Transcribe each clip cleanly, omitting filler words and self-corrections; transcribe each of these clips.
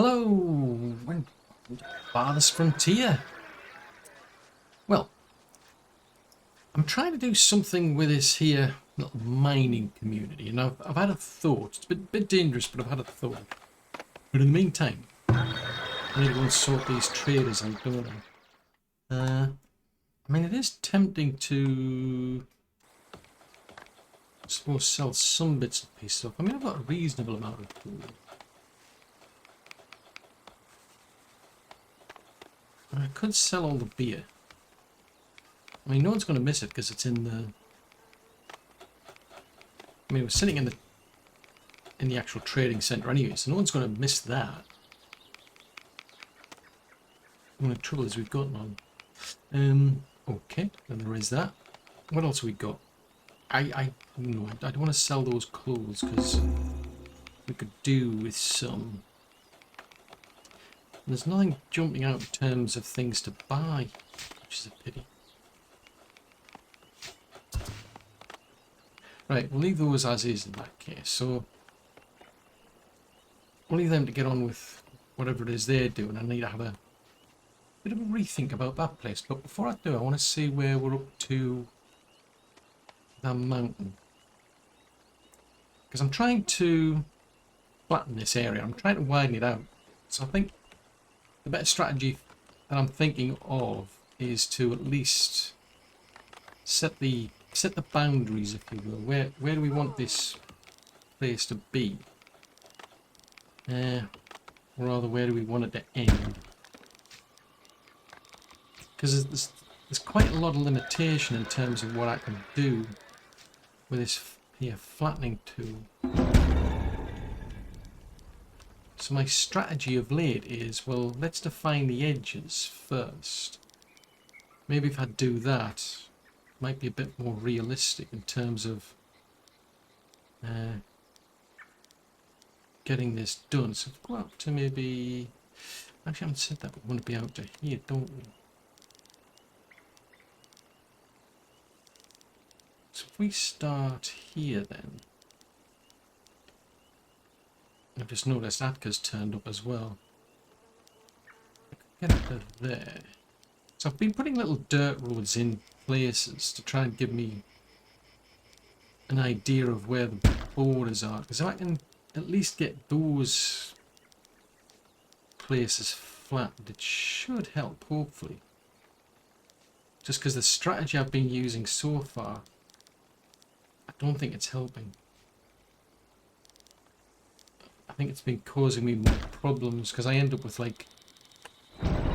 Hello, welcome to Farthest Frontier. Well, I'm trying to do something with this here little mining community, and I've had a thought. It's a bit dangerous, but I've had a thought. But in the meantime, I need to go and sort these traders out, don't I? I mean, it is tempting to, I suppose, sell some bits and pieces off. I mean, I've got a reasonable amount of food. I could sell all the beer. I mean, no one's going to miss it because it's in the... I mean, we're sitting in the actual trading centre anyway, so no one's going to miss that. The only trouble is we've got none. Okay, then there is that. What else have we got? I don't want to sell those clothes because we could do with some. There's nothing jumping out in terms of things to buy, which is a pity. Right, we'll leave those as is in that case. So we'll leave them to get on with whatever it is they're doing. I need to have a bit of a rethink about that place. But before I do, I want to see where we're up to that mountain. Because I'm trying to flatten this area. I'm trying to widen it out. So I think the better strategy that I'm thinking of is to at least set the boundaries, if you will. Where do we want this place to be? Or rather, where do we want it to end? Because there's quite a lot of limitation in terms of what I can do with this here flattening tool. So my strategy of late is, well, let's define the edges first. Maybe if I do that, it might be a bit more realistic in terms of getting this done. So if we go up to maybe... Actually, I haven't said that, but we want to be out to here, don't we? So if we start here then... I've just noticed Atka's turned up as well. I could get up to there. So I've been putting little dirt roads in places to try and give me an idea of where the borders are. Because if I can at least get those places flattened, it should help, hopefully. Just because the strategy I've been using so far, I don't think it's helping. I think it's been causing me more problems because I end up with like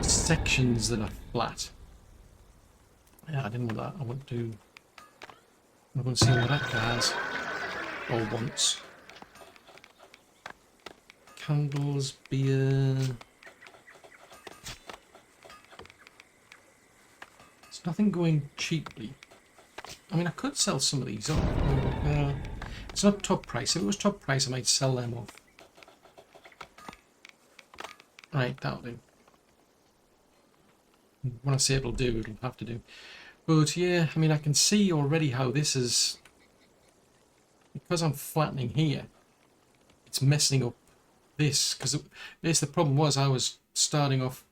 sections that are flat. Yeah, I didn't want that. I want to see what that has or wants. Candles, beer. There's nothing going cheaply. I mean, I could sell some of these off. It's not top price. If it was top price, I might sell them off. Right, that'll do. When I say it'll do, it'll have to do. But yeah, I mean, I can see already how this is... Because I'm flattening here, it's messing up this. Because the problem was I was starting off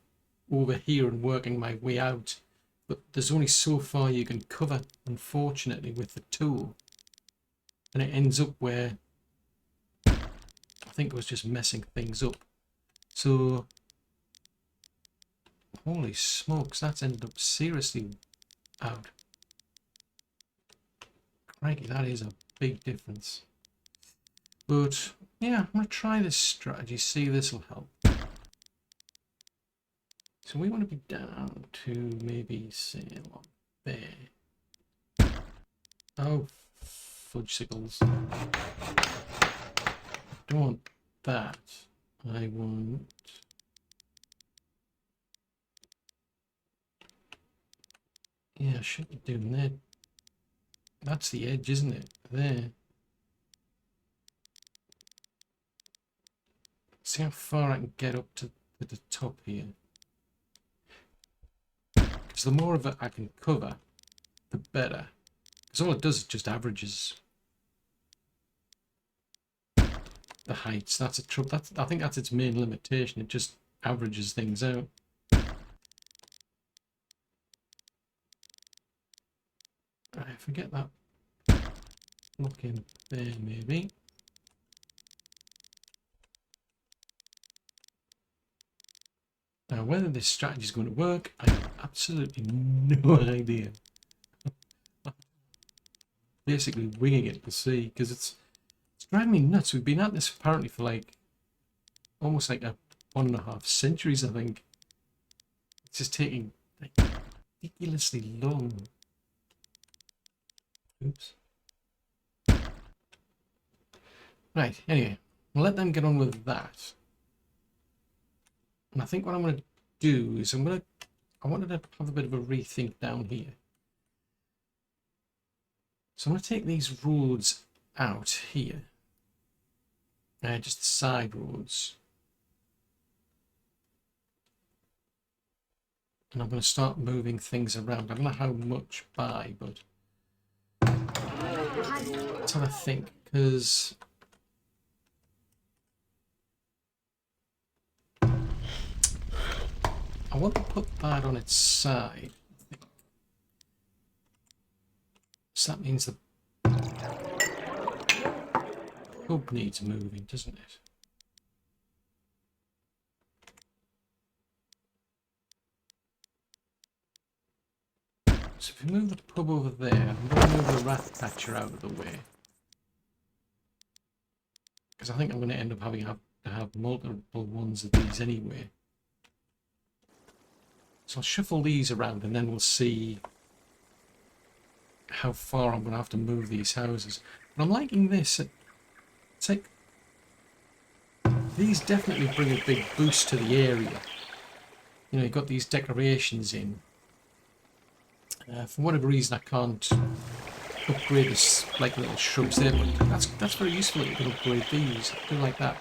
over here and working my way out. But there's only so far you can cover, unfortunately, with the tool. And it ends up where I think it was just messing things up. So, holy smokes, that's ended up seriously out. Crikey, that is a big difference. But, yeah, I'm going to try this strategy, see if this will help. So we want to be down to maybe, say, what, there. Oh, fudgesicles. Don't want that. I want... Yeah, I should be doing that. That's the edge, isn't it? There. See how far I can get up to the top here. Because the more of it I can cover, the better. Because all it does is just averages. the heights. That's a trouble. I think that's its main limitation. It just averages things out. Right, forget that. Look in there, maybe. Now, whether this strategy is going to work, I have absolutely no idea. Basically winging it to see, because it's driving me nuts. We've been at this apparently for like almost like 1.5 centuries, I think. It's just taking like ridiculously long. Oops. Right, anyway, we'll let them get on with that. And I think what I'm going to do is I wanted to have a bit of a rethink down here. So I'm going to take these roads out here. Just the side roads. And I'm going to start moving things around. I don't know how much by, but let's have a think, because I want to put that on its side. So that means the hub needs moving, doesn't it? So if we move the pub over there, I'm going to move the rat catcher out of the way. Because I think I'm going to end up having to have multiple ones of these anyway. So I'll shuffle these around and then we'll see how far I'm going to have to move these houses. But I'm liking this. It's like these definitely bring a big boost to the area. You know, you've got these decorations in. For whatever reason, I can't upgrade this like little shrubs there, but that's very useful that you can upgrade these. I do like that.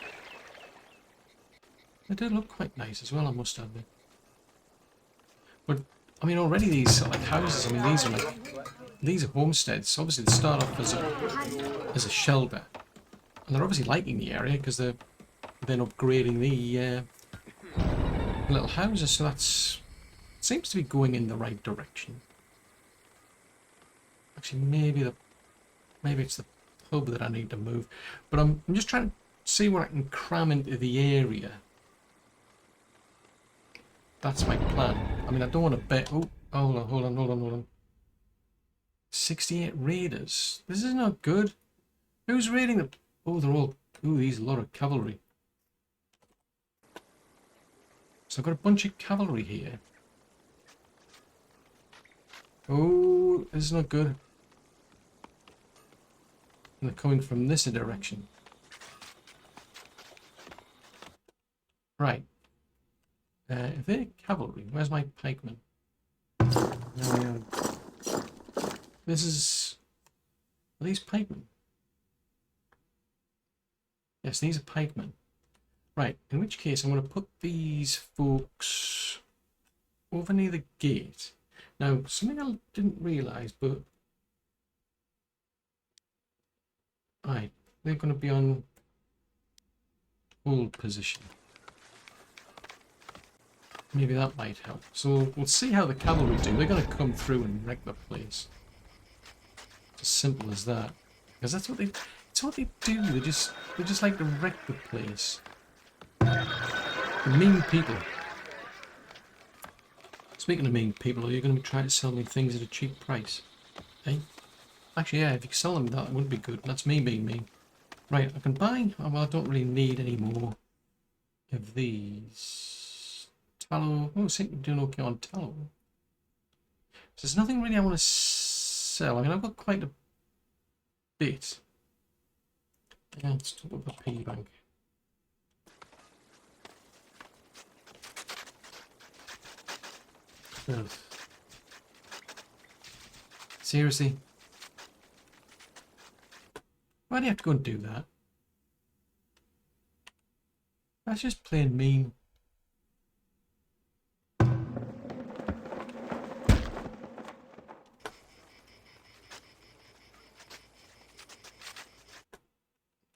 They do look quite nice as well, I must admit. But I mean, already these are like houses. I mean, these are homesteads. Obviously, they start off as a shelter, and they're obviously liking the area because they're then upgrading the little houses. So that seems to be going in the right direction. Actually, maybe it's the pub that I need to move, but I'm just trying to see what I can cram into the area. That's my plan. I mean, I don't want to bet. Oh, hold on. 68 raiders. This is not good. Who's raiding them? Oh, they're all. Ooh, these a lot of cavalry. So I've got a bunch of cavalry here. Oh, this is not good. And they're coming from this direction. Right. If they're cavalry, where's my pikemen? This is... Are these pikemen? Yes, these are pikemen. Right, in which case I'm going to put these folks over near the gate. Now, something I didn't realise, but... Right, they're going to be on hold position. Maybe that might help. So we'll see how the cavalry do. They're going to come through and wreck the place. It's as simple as that. Because that's what they do. They just like to wreck the place. The mean people. Speaking of mean people, are you going to be trying to sell me things at a cheap price? Eh? Actually, yeah, if you could sell them that would be good. That's me being mean. Right, I can buy... Oh, well, I don't really need any more of these. Tallow. Oh, I think we're doing okay on tallow. So there's nothing really I want to sell. I mean, I've got quite a bit. Yeah, let's talk about the piggy bank. Ugh. Seriously? Why do you have to go and do that? That's just plain mean.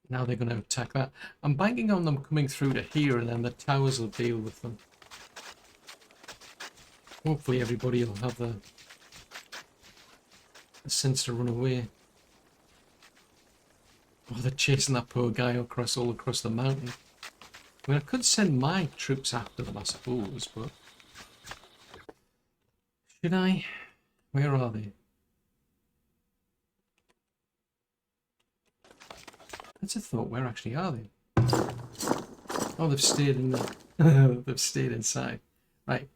Now they're going to attack that. I'm banking on them coming through to here, and then the towers will deal with them. Hopefully everybody will have the sense to run away. Oh, they're chasing that poor guy all across the mountain. I mean, I could send my troops after them, I suppose, but... Should I? Where are they? That's a thought. Where actually are they? Oh, they've stayed in the... they've stayed inside. Right.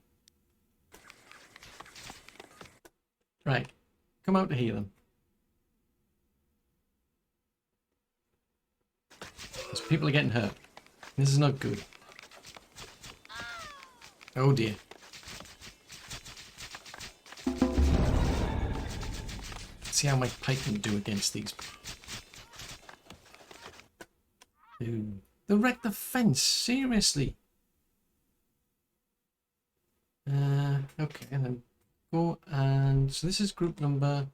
Right. Come out to heal them. Because people are getting hurt. This is not good. Oh dear. Let's see how my pike can do against these. Ooh. They wrecked the fence. Seriously. Okay, and then go and... So this is group number...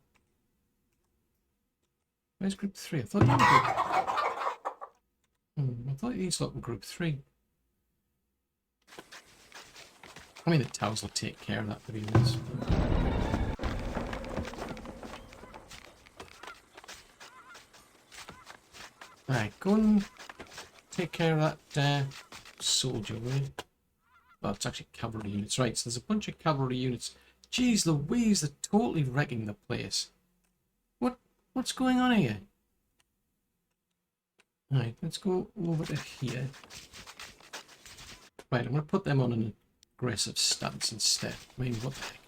Where's group 3? I thought you were group... I thought these lot were group 3. I mean, the towers will take care of that, to be honest. Right, go and take care of that soldier, will you? Oh, it's actually cavalry units. Right, so there's a bunch of cavalry units. Jeez Louise, they're totally wrecking the place. What's going on here? Right, let's go over to here. Right, I'm going to put them on an aggressive stance instead. I mean, what the heck?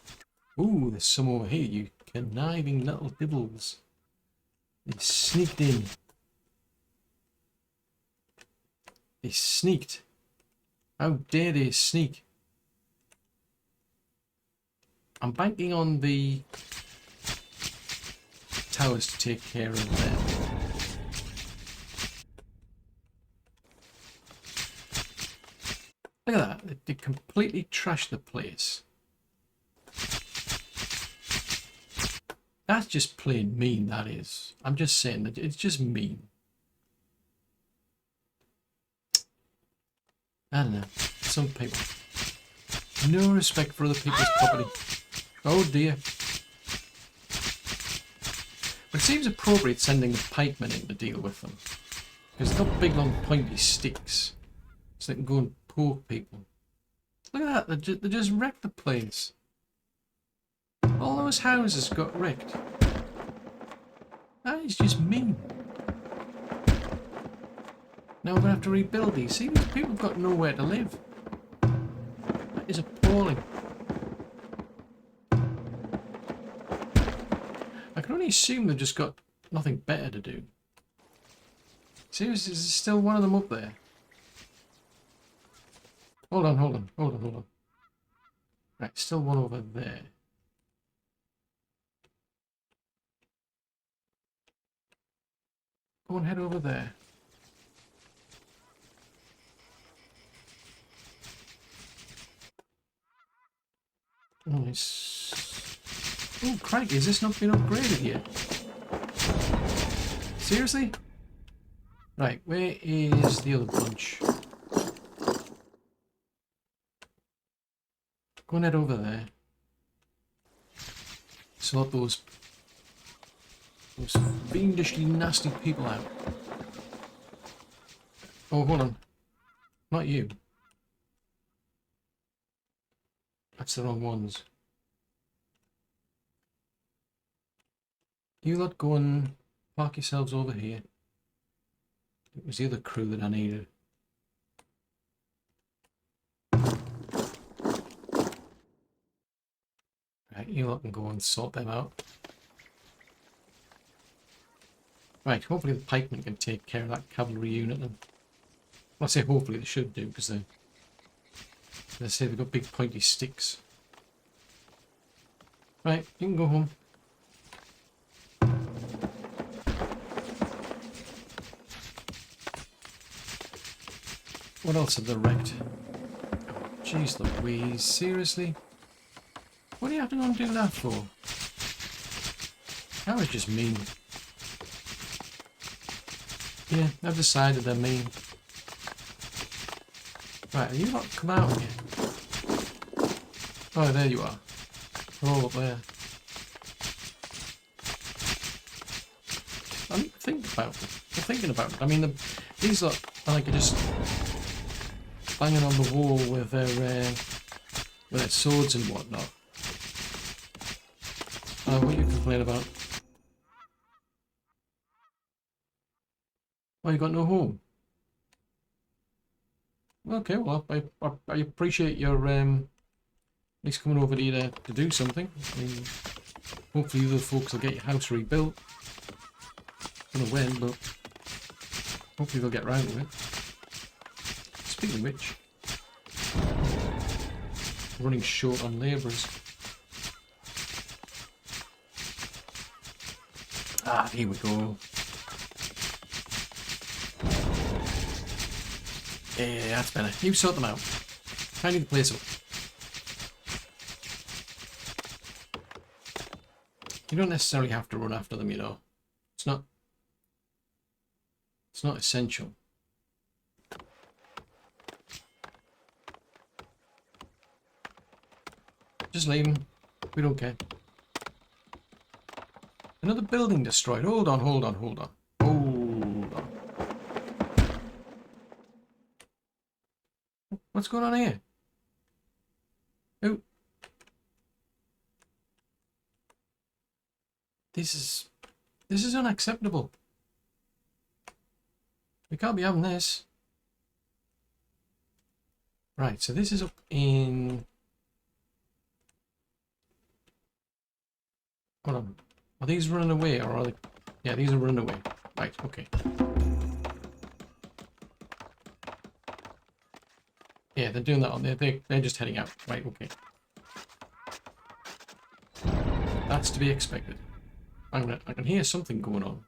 Ooh, there's some over here, you conniving little dibbles. They sneaked in. They sneaked. How dare they sneak? I'm banking on the towers to take care of them. Look at that. They completely trashed the place. That's just plain mean, that is. I'm just saying that it's just mean. I don't know. Some people. No respect for other people's property. Oh dear. But it seems appropriate sending the pikemen in to deal with them. Because they've got big long pointy sticks. So they can go and poke people. Look at that, they just wrecked the place. All those houses got wrecked. That is just mean. Now we're going to have to rebuild these. See, these people have got nowhere to live. That is appalling. I can only assume they've just got nothing better to do. Seriously, is there still one of them up there? Hold on. Right, still one over there. Go and head over there. Nice. Oh, crikey, has this not been upgraded yet? Seriously? Right, where is the other bunch? Go and head over there. Sort those fiendishly nasty people out. Oh, hold on. Not you. That's the wrong ones. You lot go and park yourselves over here. It was the other crew that I needed. Right, you lot can go and sort them out. Right, hopefully the pikemen can take care of that cavalry unit. And well, I say hopefully they should do, because they say they've got big pointy sticks. Right, you can go home. What else have they wrecked? Jeez Louise, seriously? What do you have to go and do that for? That was just mean. Yeah, I've decided they're mean. Right, are you not come out here? Oh, there you are. They're all up there. I'm thinking about it. I mean, these are like just banging on the wall with their swords and whatnot. What are you complaining about? Oh, you got no home. Okay, well, I appreciate your at least coming over here to do something. I mean, hopefully the other folks will get your house rebuilt. Don't know when, but hopefully they'll get round to it. Speaking of which, running short on labourers. Ah, here we go. Yeah, that's better. You sort them out. Tidy the place up. You don't necessarily have to run after them, you know. It's not essential. Just leave them. We don't care. Another building destroyed. Hold on. What's going on here? Oh. This is unacceptable. We can't be having this. Right, so this is up in... Hold on. Are these running away or are they... Yeah, these are running away. Right, okay. Yeah, they're doing that on there. They're just heading out. Right, okay. That's to be expected. I can hear something going on.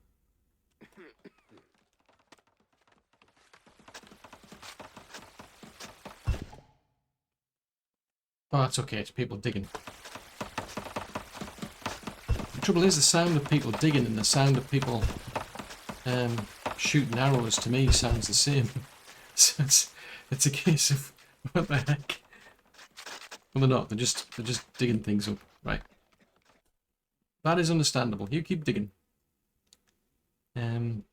Oh, that's okay. It's people digging. The trouble is the sound of people digging and the sound of people shooting arrows to me sounds the same. So it's a case of what the heck. Well, they're not. They're just digging things up. Right. That is understandable. You keep digging.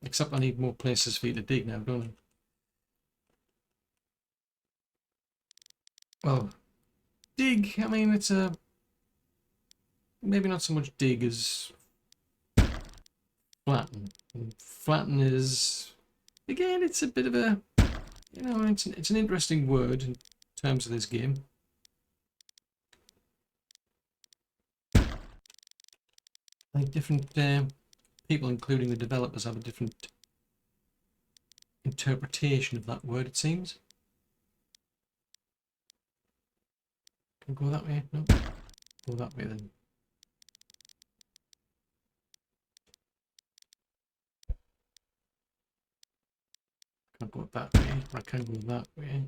Except I need more places for you to dig now, don't I? Well, dig. I mean, it's a maybe not so much dig as flatten. And flatten is again, it's a bit of a it's an interesting word in terms of this game. Like different people, including the developers, have a different interpretation of that word, it seems. Can I go that way? No. Go that way then. Can I go that way? I can go that way.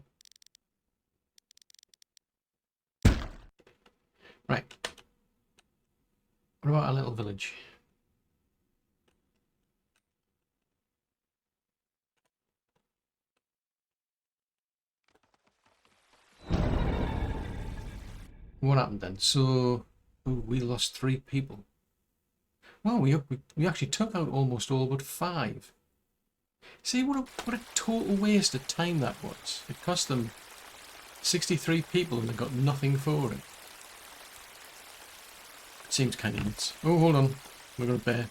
Right. What about our little village? What happened then? So we lost 3 people. Well, we actually took out almost all but 5. See what a total waste of time that was. It cost them 63 people and they got nothing for it. Seems kind of nuts. Oh, hold on. We've got a bear.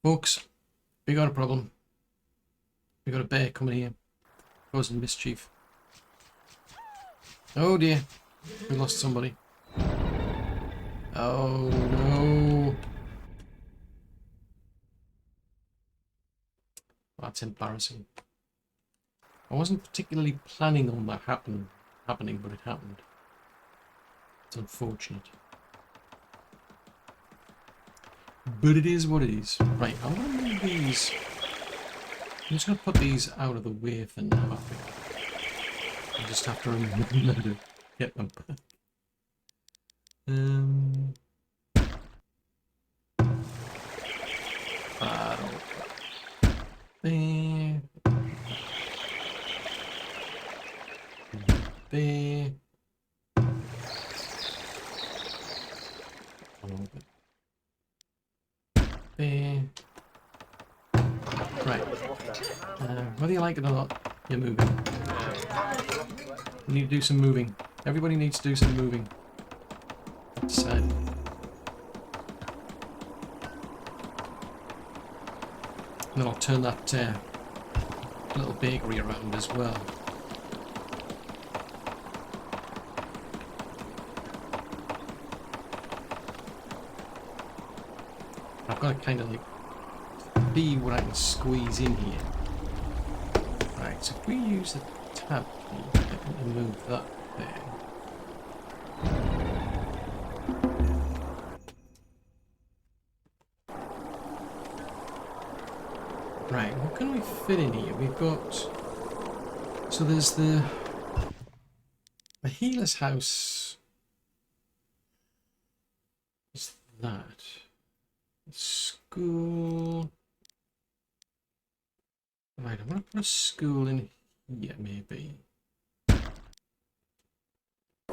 Folks, we got a problem. We got a bear coming here, causing mischief. Oh dear. We lost somebody. Oh no. That's embarrassing. I wasn't particularly planning on that happening, but it happened. It's unfortunate. But it is what it is. Right, I'm going to move these. I'm just going to put these out of the way for now, I think. I just have to remember to get them back. there. There. Right. Whether you like it or not, you're moving. You need to do some moving. Everybody needs to do some moving. Side. And then I'll turn that little bakery around as well. I've got to kind of like see what I can squeeze in here. Right, so if we use the tab key and move that there. Right, what can we fit in here? We've got... So there's the healer's house. Is that? School. Right, I'm going to put a school in here, maybe.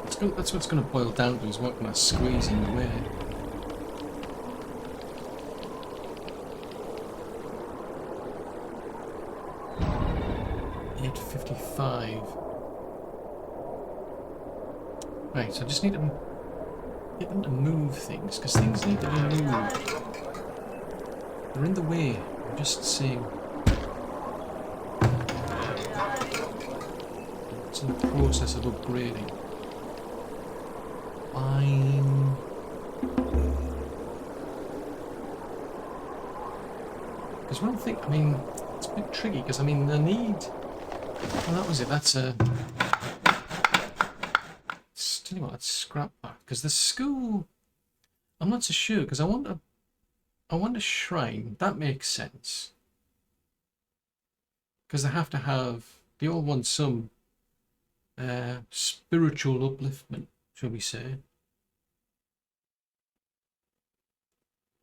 That's what it's going to boil down to, is what can I squeeze in where. 855. Right, so I just need to get them to move things, because things need to be moved. They're in the way. I'm just saying. It's in the process of upgrading. Fine. Because what I'm thinking, I mean, it's a bit tricky, because I mean, I need... Well, that was it. That's a... Tell you what, let's scrap that. Because the school... I'm not so sure, because I want a shrine. That makes sense. Because they have to have... They all want some spiritual upliftment, shall we say.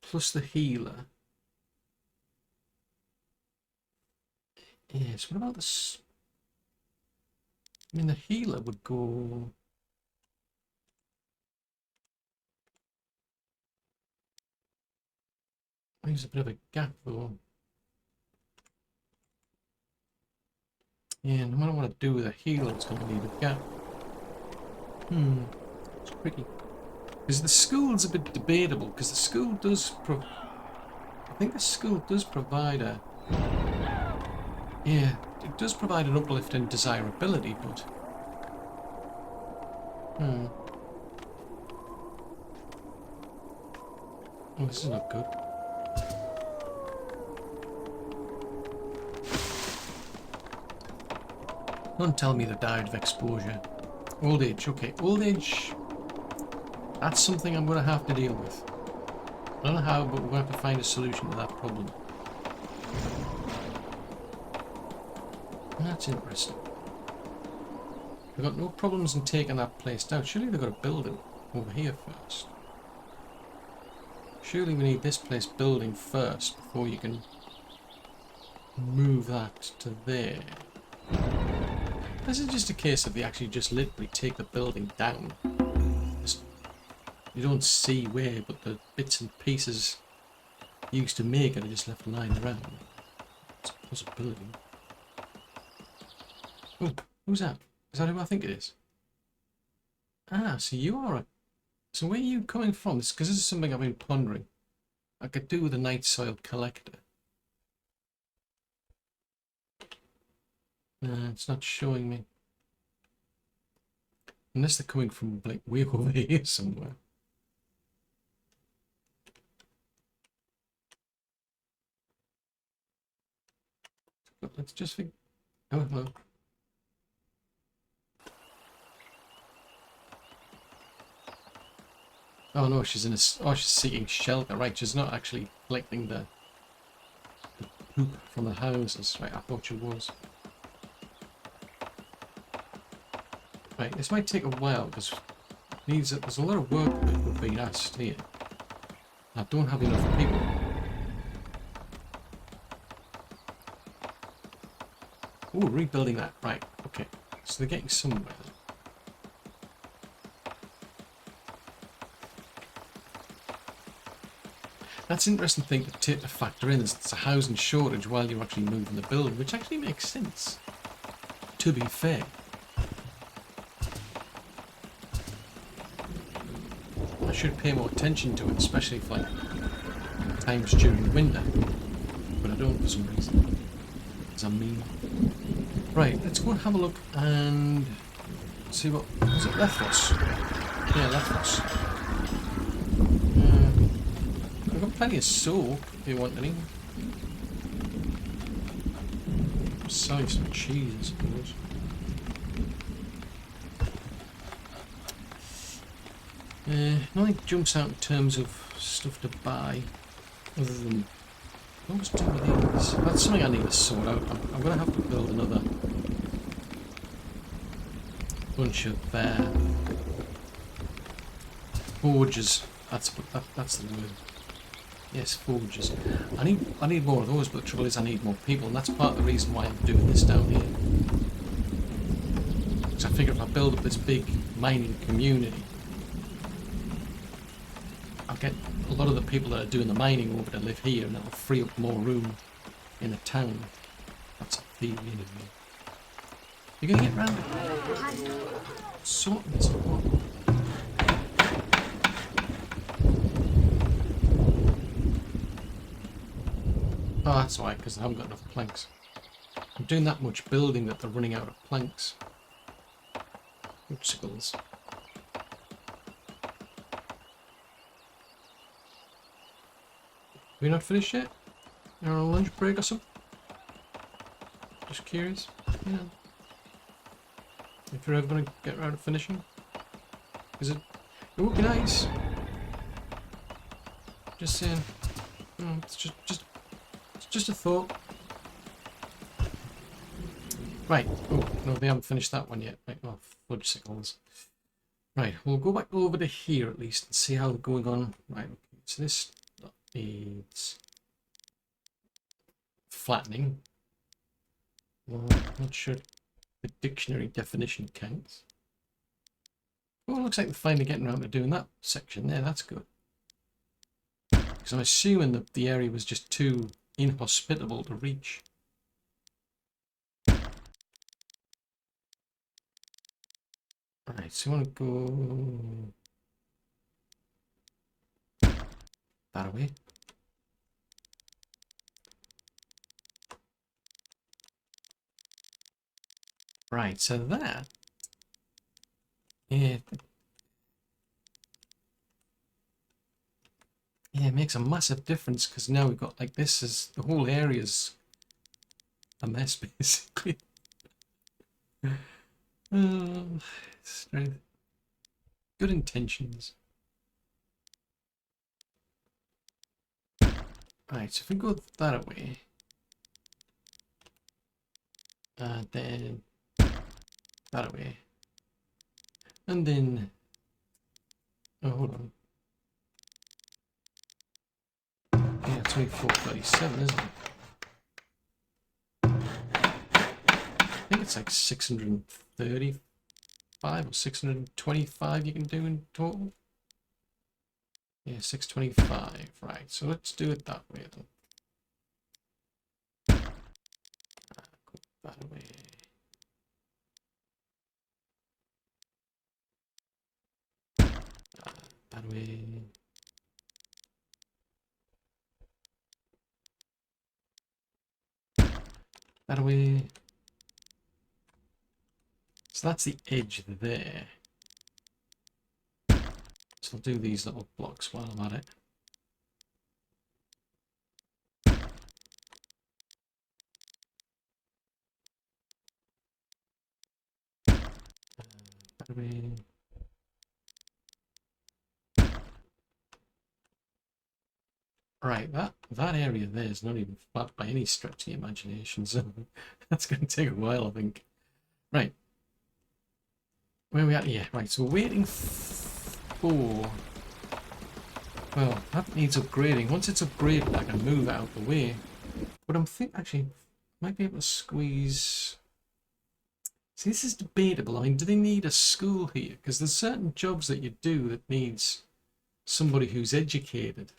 Plus the healer. Yes, what about this? I mean, the healer would go... There's a bit of a gap though. Yeah, no matter what I do with a healer, it's going to leave a gap. It's tricky. Because the school's a bit debatable, because the school does... I think the school does provide a... Yeah, it does provide an uplift in desirability, but... Oh, this is not good. Don't tell me they died of exposure. Old age, okay. Old age... That's something I'm going to have to deal with. I don't know how, but we're going to have to find a solution to that problem. That's interesting. We've got no problems in taking that place down. Surely they've got a building over here first. Surely we need this place building first before you can move that to there. This is just a case of they actually just literally take the building down. Just, you don't see where, but the bits and pieces used to make it are just left lying around. It's a possibility. Oh, who's that? Is that who I think it is? Ah, so you are a... So where are you coming from? Because this is something I've been pondering. I could do with a night soil collector. It's not showing me. Unless they're coming from like way over here somewhere. Let's just think. Oh, hello. Oh no, she's in a... Oh, she's seeking shelter. Right, she's not actually collecting the poop from the houses. Right, I thought she was. Right, this might take a while because there's a lot of work that would be asked here. I don't have enough people. Oh, rebuilding that. Right, okay. So they're getting somewhere. That's an interesting thing to factor in. It's a housing shortage while you're actually moving the building, which actually makes sense, to be fair. I should pay more attention to it, especially if like times during the winter, but I don't for some reason, because I'm mean. Right, let's go and have a look and see what was it left us. Yeah, left us. I've got plenty of soap if you want any. Sell you some cheese, I suppose. Nothing jumps out in terms of stuff to buy, other than what was doing with these? That's something I need to sort out. I'm going to have to build another bunch of forges. That's the word. Yes, forges. I need more of those, but the trouble is I need more people, and that's part of the reason why I'm doing this down here. Because I figure if I build up this big mining community, I'll get a lot of the people that are doing the mining over to live here, and that'll free up more room in the town. That's a theory anyway. You're gonna get round it. Sorting this out. Oh, that's why, because I haven't got enough planks. I'm doing that much building that they're running out of planks. Sickles. We not finished yet? You're on a lunch break or something? Just curious. Yeah. If you're ever going to get around to finishing. Is it? It would be nice. Just saying. No, it's just a thought. Right. Oh, no, they haven't finished that one yet. Right. Oh, fudge sickles. Right. We'll go back over to here at least and see how they're going on. Right. Okay. So this needs flattening. Well, not sure the dictionary definition counts. Oh, it looks like they're finally getting around to doing that section there. That's good. Because I'm assuming that the area was just too inhospitable to reach. Right, so you want to go that away. Right, so that, yeah, it makes a massive difference because now we've got like this is the whole area's a mess basically. Strength. Good intentions. Right, so if we go that away, then that away, and then, oh, hold on. Yeah, it's only 437, isn't it? I think it's like 635 or 625 you can do in total. Yeah, 625. Right, so let's do it that way then. Go that way. That way. That way. So that's the edge there. So I'll do these little blocks while I'm at it. That way. Right, that area there is not even flat by any stretch of the imagination, so that's going to take a while, I think. Right. Where are we at here? Right, so we're waiting for... Well, that needs upgrading. Once it's upgraded, I can move it out the way. But I'm actually, might be able to squeeze... See, this is debatable. I mean, do they need a school here? Because there's certain jobs that you do that needs somebody who's educated.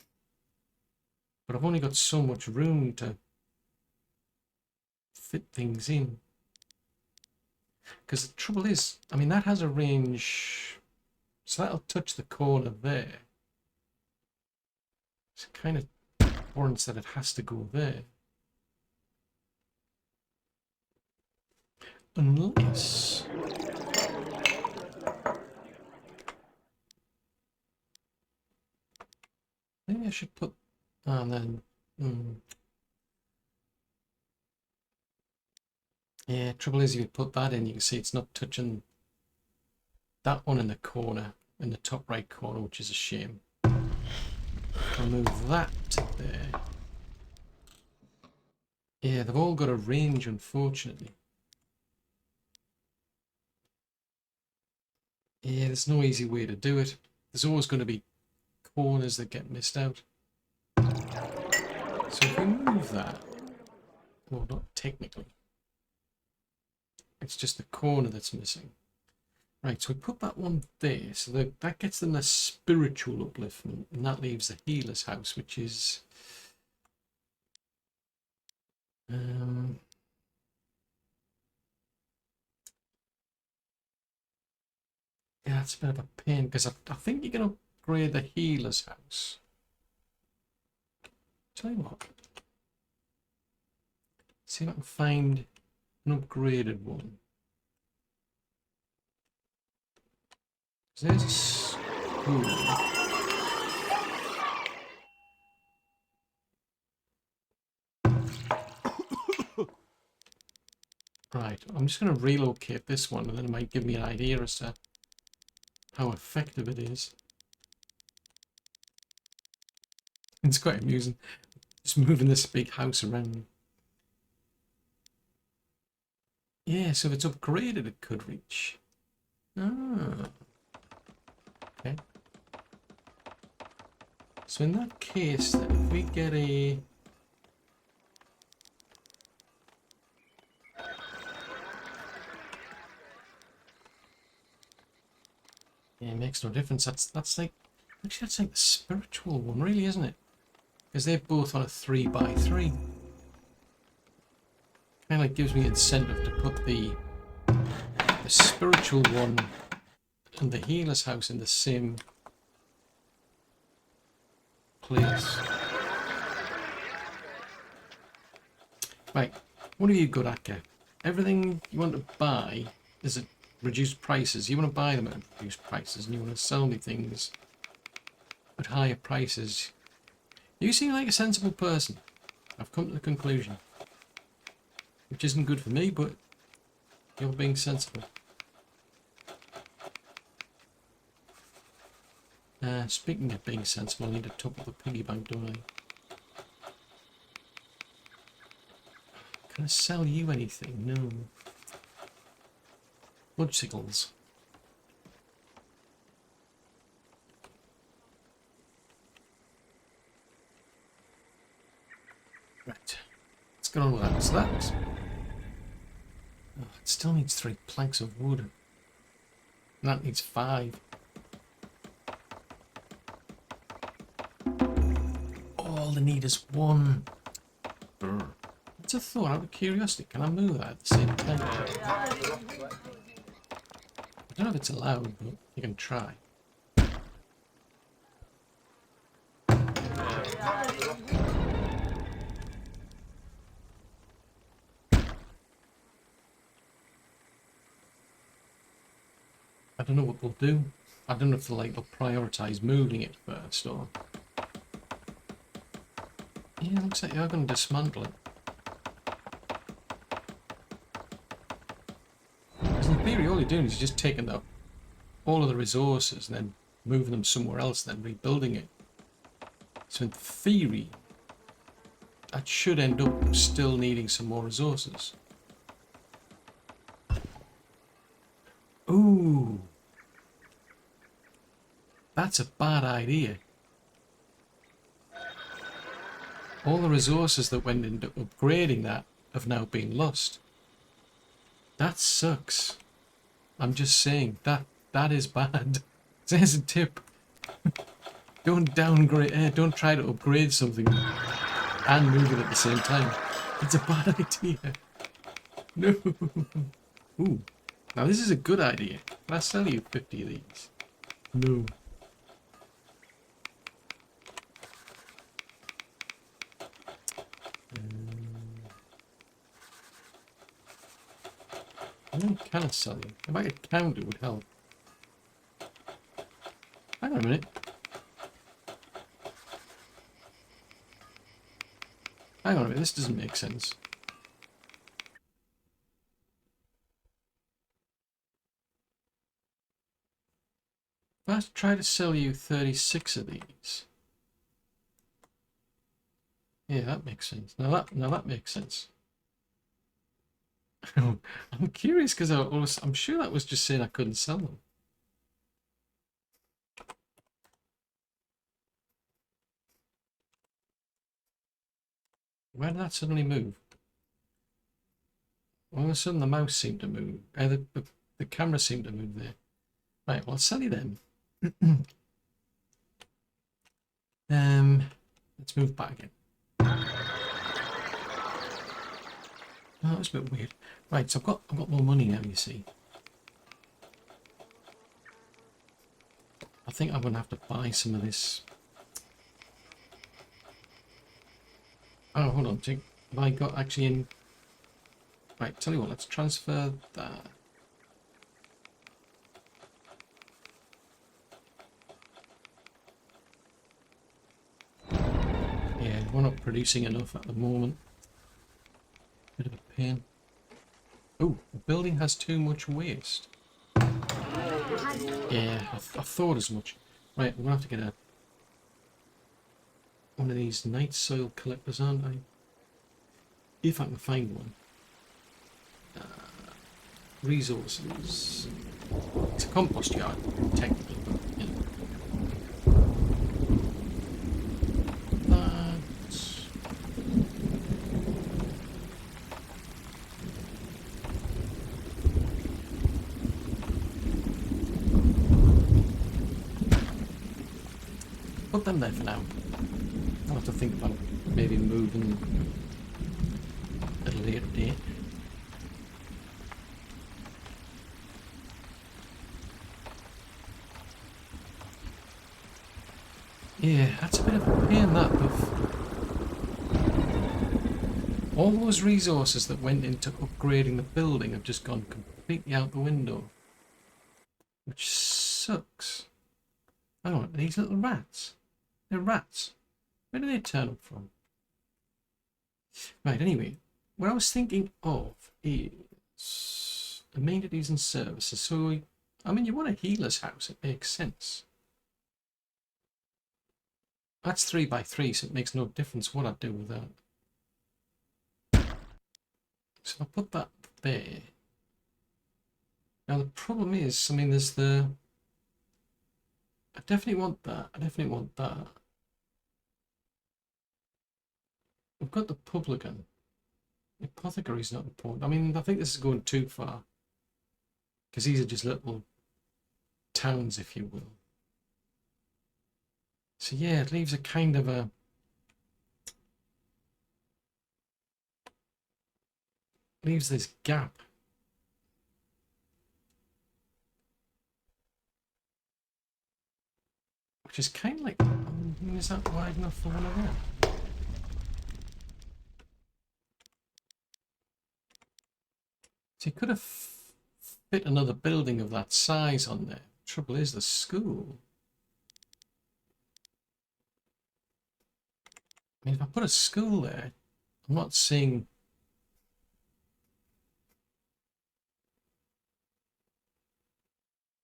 But I've only got so much room to fit things in. Because the trouble is, I mean, that has a range, so that'll touch the corner there. So it kind of warrants that it has to go there. Unless... maybe I should put... oh, and then... yeah, trouble is if you put that in, you can see it's not touching that one in the corner, in the top right corner, which is a shame. I'll move that to there. Yeah, they've all got a range, unfortunately. Yeah, there's no easy way to do it. There's always going to be corners that get missed out. So if we move that, well, not technically, it's just the corner that's missing. Right, so we put that one there, so that gets them a spiritual upliftment, and that leaves the healer's house, which is... yeah, it's a bit of a pain, because I think you can upgrade the healer's house. Tell you what. See if I can find an upgraded one. There's a school. Right, I'm just going to relocate this one, and then it might give me an idea as to how effective it is. It's quite amusing, just moving this big house around. Yeah, so if it's upgraded, it could reach. Ah. Okay. So in that case, then, if we get a... yeah, it makes no difference. That's like... actually, that's like the spiritual one, really, isn't it? Because they're both on a 3x3. Kind of like gives me incentive to put the spiritual one and the healer's house in the same place. Right, what are you good at, Kev? Everything you want to buy is at reduced prices. You want to buy them at reduced prices, and you want to sell me things at higher prices. You seem like a sensible person. I've come to the conclusion. Which isn't good for me, but you're being sensible. Speaking of being sensible, I need to top up the piggy bank, don't I? Can I sell you anything? No. Bloodsickles. Right. Let's get on with that. So that... oh, it still needs 3 planks of wood. And that needs 5. All I need is 1. Brr. It's a thought, out of curiosity. Can I move that at the same time? I don't know if it's allowed, but you can try. I don't know what they'll do. I don't know if they'll prioritise moving it first or... yeah, looks like you're going to dismantle it. Because in theory, all you're doing is just taking all of the resources and then moving them somewhere else, then rebuilding it. So in theory, that should end up still needing some more resources. Ooh. That's a bad idea. All the resources that went into upgrading that have now been lost. That sucks. I'm just saying, that is bad. There's a tip. Don't downgrade, don't try to upgrade something and move it at the same time. It's a bad idea. No. Ooh. Now this is a good idea. Can I sell you 50 of these? No. What can I sell you? If I could count, it would help. Hang on a minute. Hang on a minute, this doesn't make sense. If I try to sell you 36 of these. Yeah, that makes sense. Now that makes sense. I'm curious because I'm sure that was just saying I couldn't sell them. Where did that suddenly move? All of a sudden the mouse seemed to move. The camera seemed to move there. Right, well, I'll sell you them. Let's move back again. Oh, that was a bit weird. Right, so I've got more money now, you see. I think I'm gonna have to buy some of this. Oh, hold on. Have I got actually in? Right, tell you what, let's transfer that. Yeah, we're not producing enough at the moment. Bit of a pain. Oh, the building has too much waste. Yeah, I thought as much. Right, we're gonna have to get one of these night soil collectors, aren't I? If I can find one. Resources. It's a compost yard, technically, but you know. Put them there for now. I'll have to think about maybe moving at a later date. Yeah, that's a bit of a pain, that, but all those resources that went into upgrading the building have just gone completely out the window. Which sucks. Hang on, these little rats. They're rats. Where do they turn up from? Right, anyway, what I was thinking of is amenities and services. So, I mean, you want a healer's house, it makes sense. That's 3 by 3, so it makes no difference what I do with that. So I'll put that there. Now the problem is, I mean, there's the... I definitely want that. I definitely want that. We've got the publican. The apothecary's not important. I mean, I think this is going too far. Because these are just little towns, if you will. So yeah, it leaves a kind of a... leaves this gap. Which is kind of like... is that wide enough for one of them? So you could have fit another building of that size on there. Trouble is the school. I mean, if I put a school there, I'm not seeing...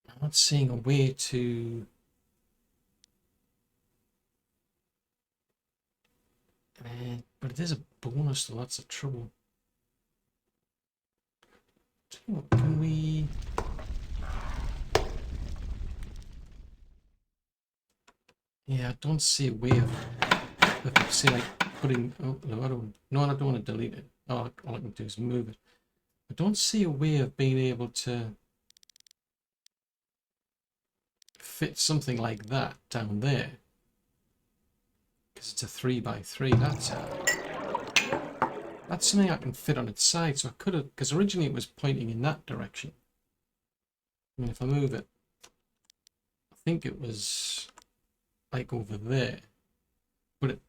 I'm not seeing a way to... but it is a bonus, though. That's the trouble. Can we... Yeah, I don't see a way of say, like, putting... Oh, no, I don't want to delete it. All I can do is move it. I don't see a way of being able to fit something like that down there. Because it's a 3 by 3, that's how. That's something I can fit on its side, so I could have, because originally it was pointing in that direction. I mean, if I move it, I think it was like over there, but it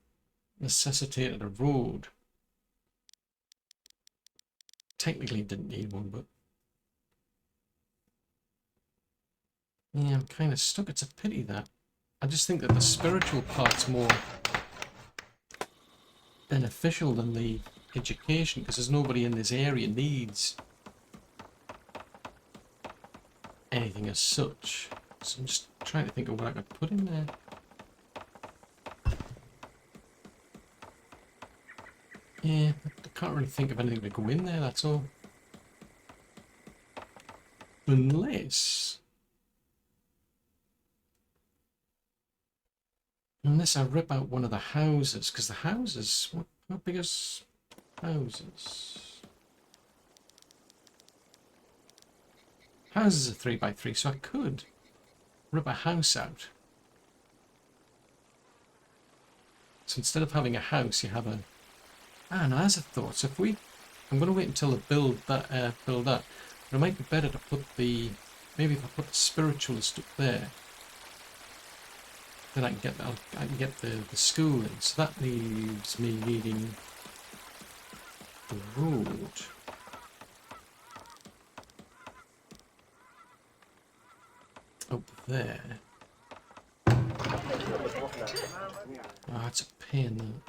necessitated a road. Technically didn't need one, but yeah, I'm kind of stuck. It's a pity that. I just think that the spiritual part's more beneficial than the education, because there's nobody in this area needs anything as such. So I'm just trying to think of what I could put in there. Yeah, I can't really think of anything to go in there, that's all. Unless I rip out one of the houses, because the houses, how big is houses? Houses are 3x3, so I could rip a house out. So instead of having a house, you have a... Ah, no, as a thought. So if we... I'm going to wait until I build that, but it might be better to put the... Maybe if I put the spiritualist up there, then I can get the school in. So that leaves me needing the road. Up there. Oh, it's a pain though.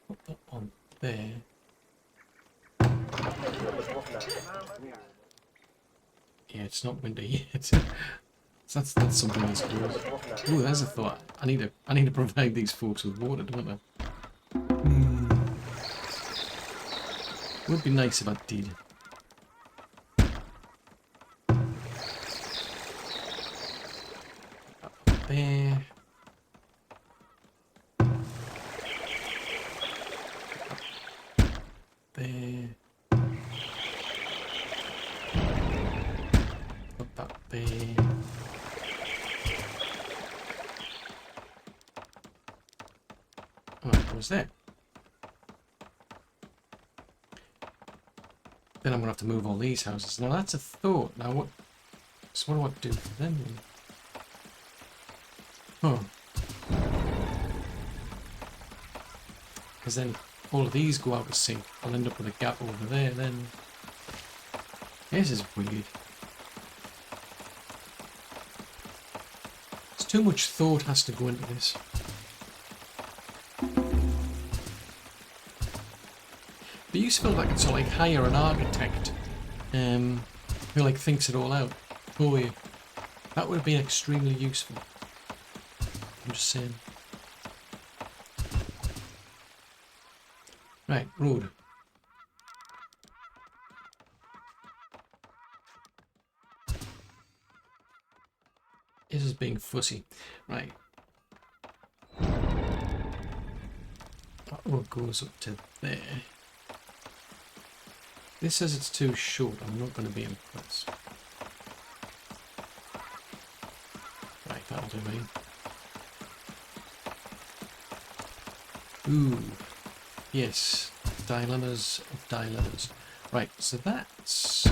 Put that on there. Yeah, it's not windy yet. So that's something that's good. Ooh, there's a thought. I need to provide these folks with water, don't I? Would be nice if I did. Up there. There. Put that there. Oh, it was there. Then I'm gonna have to move all these houses. Now that's a thought. Now what? So what do I do for them? Oh, because then all of these go out of sync. I'll end up with a gap over there. Then this is weird. It's too much thought has to go into this. But you feel like it's like hire an architect who like thinks it all out for you. That would have been extremely useful. I'm just saying. Right, road. This is being fussy. Right. That road goes up to there. This says it's too short. I'm not going to be impressed. Right, that'll do me. Ooh. Yes. Dilemmas of dilemmas. Right, so that's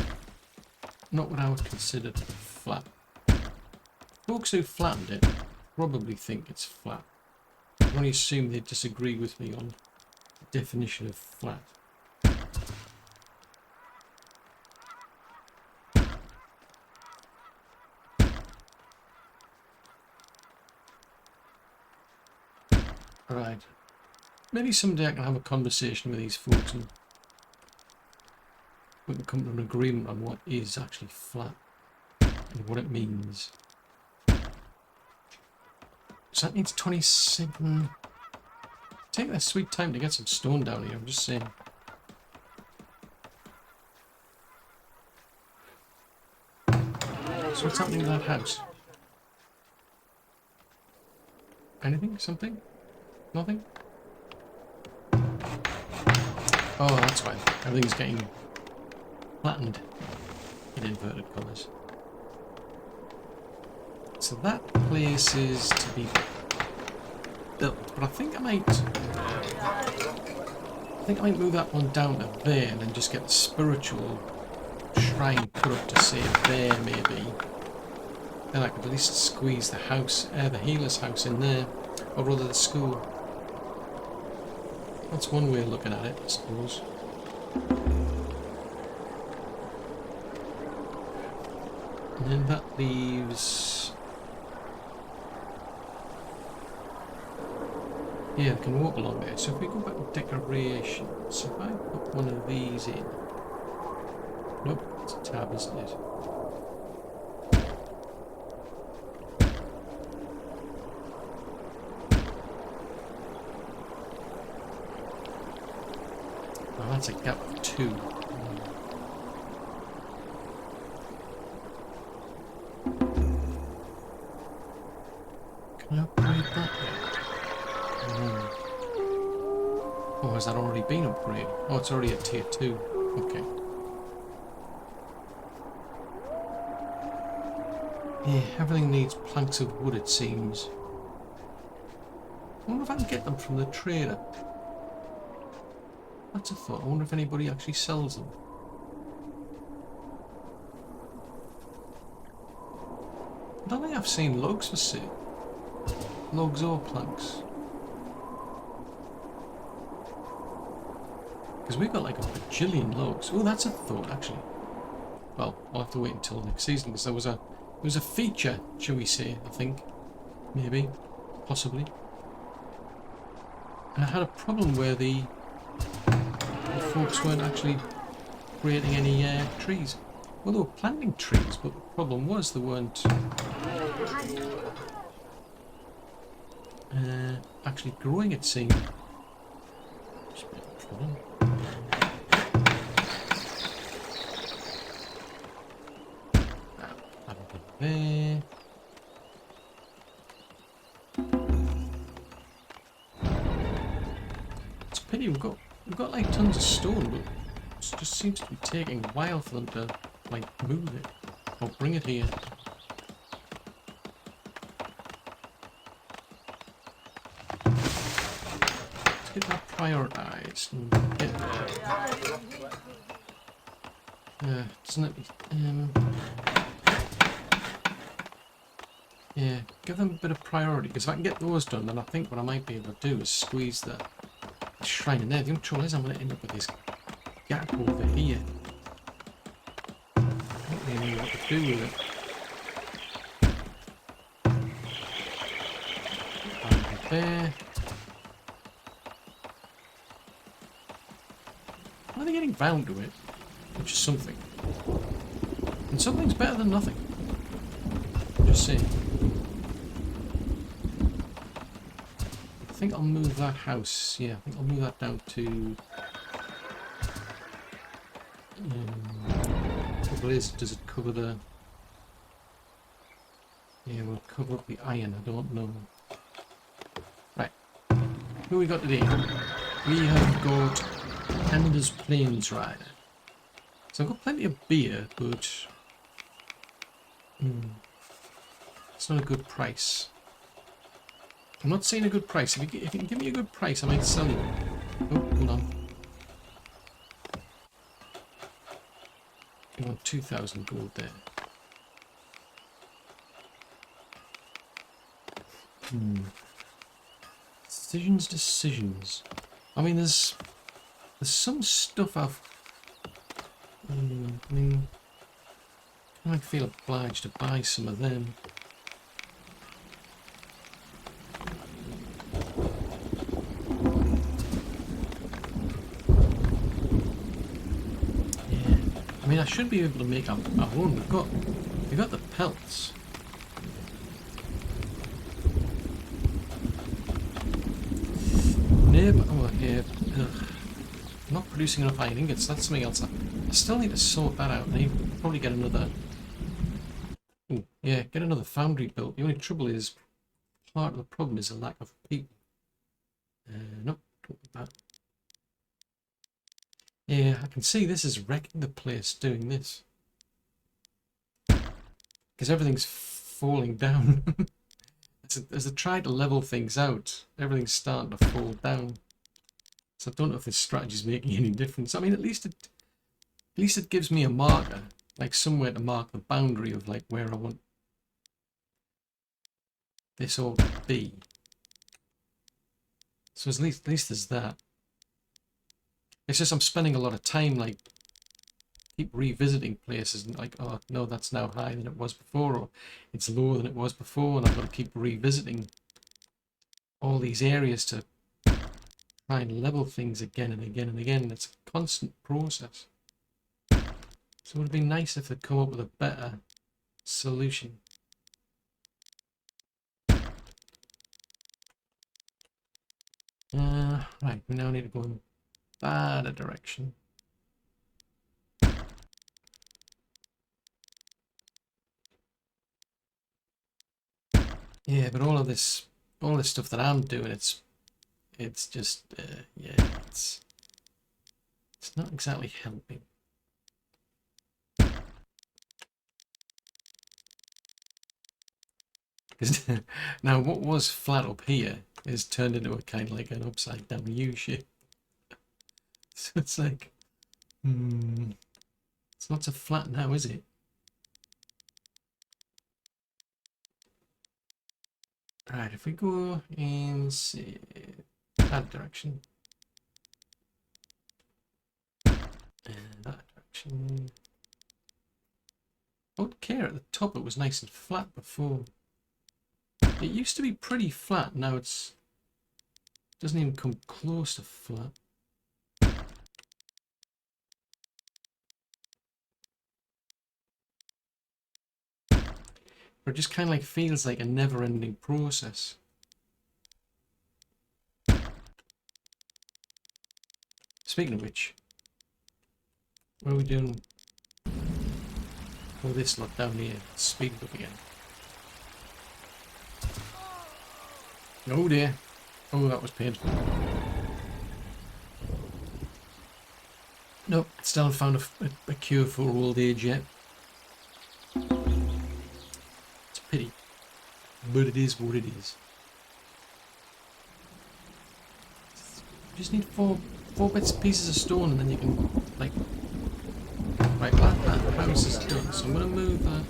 not what I would consider flat. Folks who flattened it probably think it's flat. I can only assume they disagree with me on the definition of flat. Right. Maybe someday I can have a conversation with these folks and we can come to an agreement on what is actually flat and what it means. So that needs 27. Take that sweet time to get some stone down here, I'm just saying. So what's happening to that house? Anything? Something? Nothing? Oh, that's why. Everything's getting flattened in inverted colours. So so that place is to be built, but I think I might move that one down to there and then just get the spiritual shrine put up to say there maybe. Then I could at least squeeze the house, the healer's house in there, or rather the school. That's one way of looking at it, I suppose. And then that leaves... Yeah, I can walk along there. So if we go back to decorations, if I put one of these in... Nope, it's a tab, isn't it? Oh, that's a gap of 2. Can I upgrade that yet? Oh, has that already been upgraded? Oh, it's already at tier 2. Okay. Yeah, everything needs planks of wood, it seems. I wonder if I can get them from the trader. That's a thought. I wonder if anybody actually sells them. I don't think I've seen logs for sale. Logs or planks. Because we've got like a bajillion logs. Oh, that's a thought, actually. Well, I'll have to wait until next season, because there was a feature, shall we say, I think. Maybe. Possibly. And I had a problem where the folks weren't actually creating any trees. Well, they were planting trees, but the problem was they weren't actually growing, it seemed. Just a bit of a problem. There. It's a pity we've got like tons of stone, but it just seems to be taking a while for them to like move it or bring it here. Let's get that prioritized and get doesn't it? Yeah, give them a bit of priority, because if I can get those done, then I think what I might be able to do is squeeze the shrine in there. The only trouble is I'm going to end up with this gap over here. I don't really know what to do with it. Right there. I'm only getting round to it, which is something. And something's better than nothing. Just saying. I think I'll move that house. Yeah, I think I'll move that down to. What is? Does it cover the? Yeah, we'll cover up the iron. I don't know. Right. Who we got today? We have got Panda's Plains Rider. So I've got plenty of beer, but it's not a good price. I'm not saying a good price. If you can give me a good price, I might sell you. Oh, hold on. You want 2,000 gold there. Decisions. I mean, there's some stuff I've. I mean, I might feel obliged to buy some of them. I mean, I should be able to make our own. We've got the pelts. Yeah. Not producing enough iron ingots. That's something else. I still need to sort that out. I need to probably get another. Ooh, yeah, get another foundry built. The only trouble is, part of the problem is a lack of people. Nope, don't want that. Yeah, I can see this is wrecking the place doing this. Because everything's falling down. As I try to level things out, everything's starting to fall down. So I don't know if this strategy is making any difference. I mean, at least it gives me a marker, like somewhere to mark the boundary of like where I want this all to be. So at least there's that. It's just I'm spending a lot of time like keep revisiting places and like, oh no, that's now higher than it was before, or it's lower than it was before, and I've got to keep revisiting all these areas to try and level things again and again and again. It's a constant process. So it would be nice if they'd come up with a better solution. Right, we now need to go in that direction. Yeah, but all this stuff that I'm doing, it's just yeah, it's not exactly helping. Because now what was flat up here is turned into a kind of like an upside down U shape. So it's like, it's not so flat now, is it? Right, if we go in say, that direction, and that direction. I don't care, at the top it was nice and flat before. It used to be pretty flat, now it doesn't even come close to flat. Or it just kind of like feels like a never-ending process. Speaking of which, what are we doing? Oh, this lot down here, speed up again. Oh dear. Oh, that was painful. Nope, still haven't found a cure for old age yet. It's a pity. But it is what it is. Just need four pieces of stone and then you can, like... Right, that house is done, so I'm going to move that.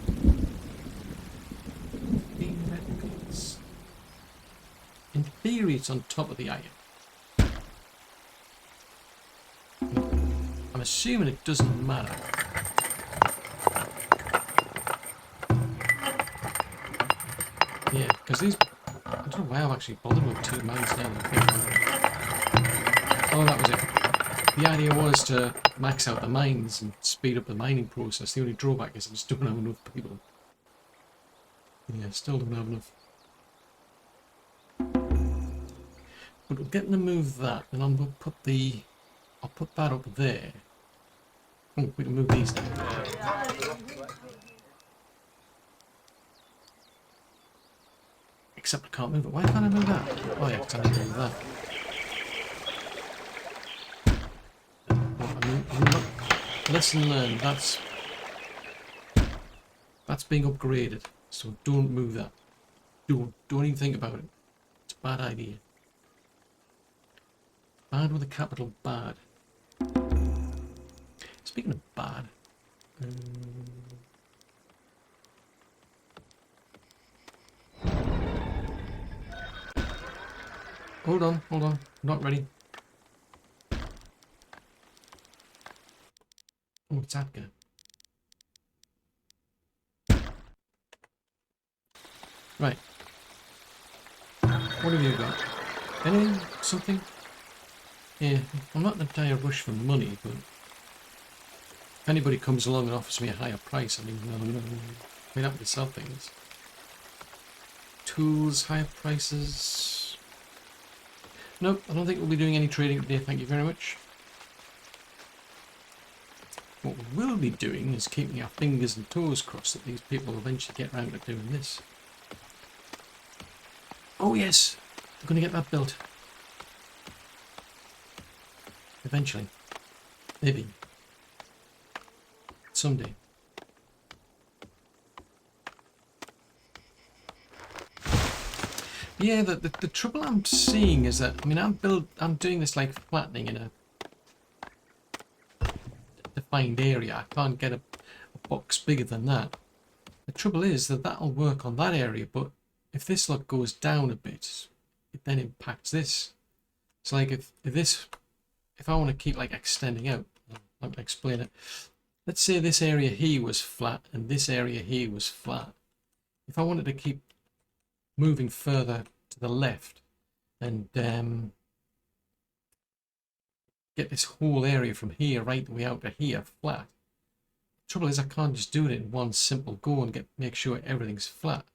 In theory, it's on top of the iron. I'm assuming it doesn't matter. Yeah, because these... I don't know why I've actually bothered with 2 mines now. Oh, that was it. The idea was to max out the mines and speed up the mining process. The only drawback is I just don't have enough people. Yeah, still don't have enough. But we're getting to move that, and I'm going to put the... I'll put that up there. Oh, we can move these down. Except I can't move it. Why can't I move that? Oh yeah, because I need to move that. I'm not... Lesson learned. That's being upgraded. So don't move that. Don't even think about it. It's a bad idea. Bad with a capital bad. Speaking of bad, hold on, I'm not ready. Oh, it's AVGA. Right. What have you got? Anything? Something? Yeah, I'm not in a dire rush for money, but if anybody comes along and offers me a higher price, I mean, I'm happy to sell things. Tools, higher prices. Nope, I don't think we'll be doing any trading today, thank you very much. What we will be doing is keeping our fingers and toes crossed that these people will eventually get around to doing this. Oh yes, they're going to get that built. Eventually. Maybe. Someday. Yeah, the trouble I'm seeing is that, I mean, I'm doing this like flattening in a defined area. I can't get a box bigger than that. The trouble is that that'll work on that area, but if this lot goes down a bit, it then impacts this. So like if I want to keep like extending out, I'm gonna explain it. Let's say this area here was flat and this area here was flat. If I wanted to keep moving further to the left and get this whole area from here right the way out to here flat, the trouble is I can't just do it in one simple go and make sure everything's flat.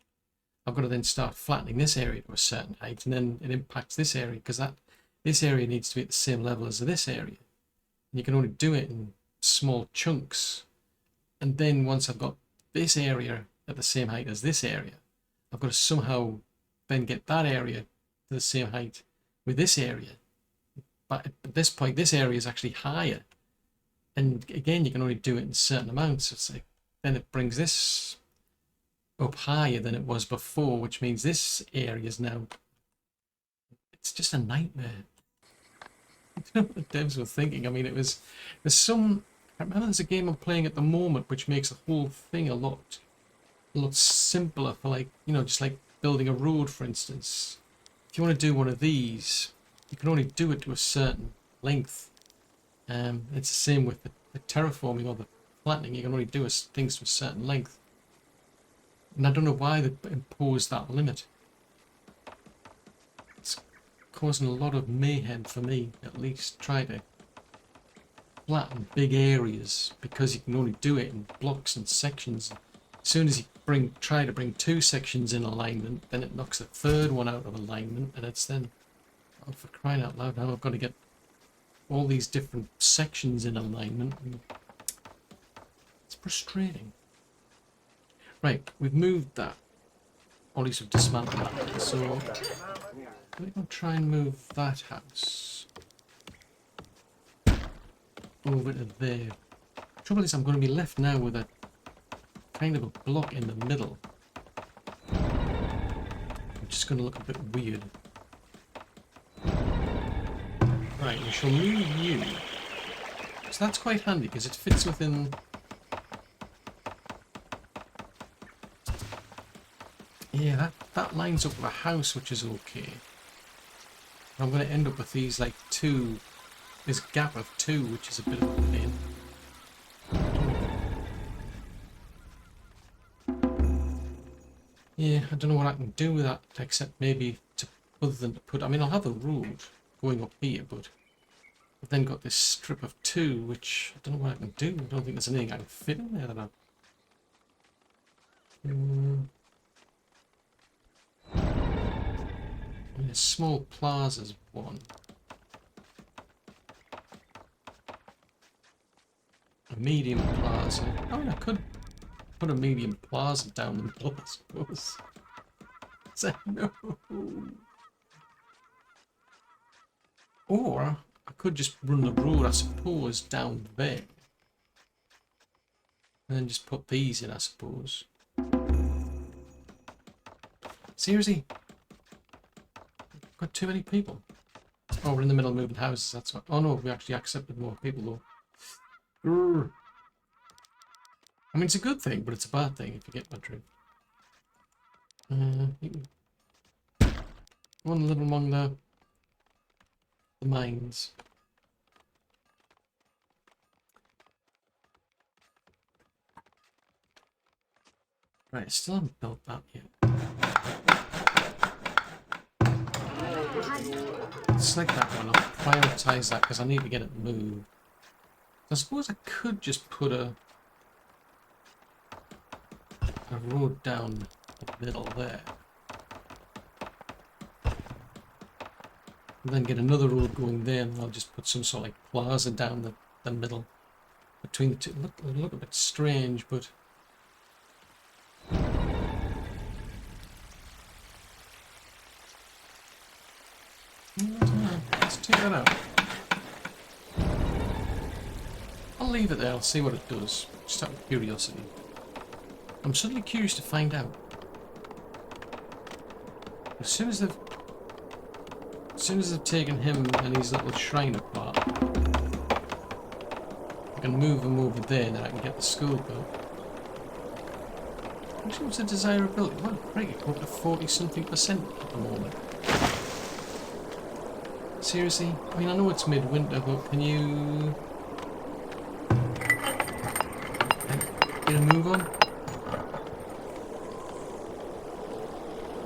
I've got to then start flattening this area to a certain height, and then it impacts this area because this area needs to be at the same level as this area. And you can only do it in small chunks. And then once I've got this area at the same height as this area, I've got to somehow then get that area to the same height with this area. But at this point, this area is actually higher. And again, you can only do it in certain amounts. It's like, then it brings this up higher than it was before, which means this area is now, it's just a nightmare. I don't know what the devs were thinking. I mean, there's I remember there's a game I'm playing at the moment which makes the whole thing a lot simpler for, like, you know, just like building a road, for instance. If you want to do one of these, you can only do it to a certain length. It's the same with the terraforming or the flattening. You can only do things to a certain length. And I don't know why they imposed that limit. It's causing a lot of mayhem for me, at least. Try to flatten big areas because you can only do it in blocks and sections. As soon as you try to bring two sections in alignment, then it knocks the third one out of alignment, and it's then, oh, for crying out loud, now I've got to get all these different sections in alignment. It's frustrating. Right, we've moved that. Or at least we've dismantled that. So we're going to try and move that house over to there. Trouble is, I'm going to be left now with a kind of a block in the middle, which is going to look a bit weird. Right, we shall move you. So that's quite handy because it fits within. Yeah, that lines up with a house, which is okay. I'm going to end up with these like this gap of 2, which is a bit of a pain. Yeah, I don't know what I can do with that, except maybe other than to put. I mean, I'll have a road going up here, but I've then got this strip of 2, which I don't know what I can do. I don't think there's anything I can fit in there. That I mean, a small plaza's one. A medium plaza. Oh, I could put a medium plaza down the middle, I suppose. So, no. Or I could just run the road, I suppose, down there. And then just put these in, I suppose. Seriously? Got too many people. Oh, we're in the middle of moving houses, that's what. Oh no, we actually accepted more people though. Grr. I mean, it's a good thing, but it's a bad thing if you get my drift. You can go on a little among the mines. Right, still haven't built that yet. Select that one, I'll prioritise that because I need to get it moved. I suppose I could just put a road down the middle there. And then get another road going there, and I'll just put some sort of like plaza down the middle between the two. Look a bit strange, but let's take that out. I'll leave it there, I'll see what it does, just out of curiosity. I'm suddenly curious to find out As soon as they've taken him and his little shrine apart, I can move him over there and then I can get the school built. Actually, what's the desirability? Well, right, it's up to 40-something% at the moment. Seriously? I mean, I know it's midwinter, but can you get a move on?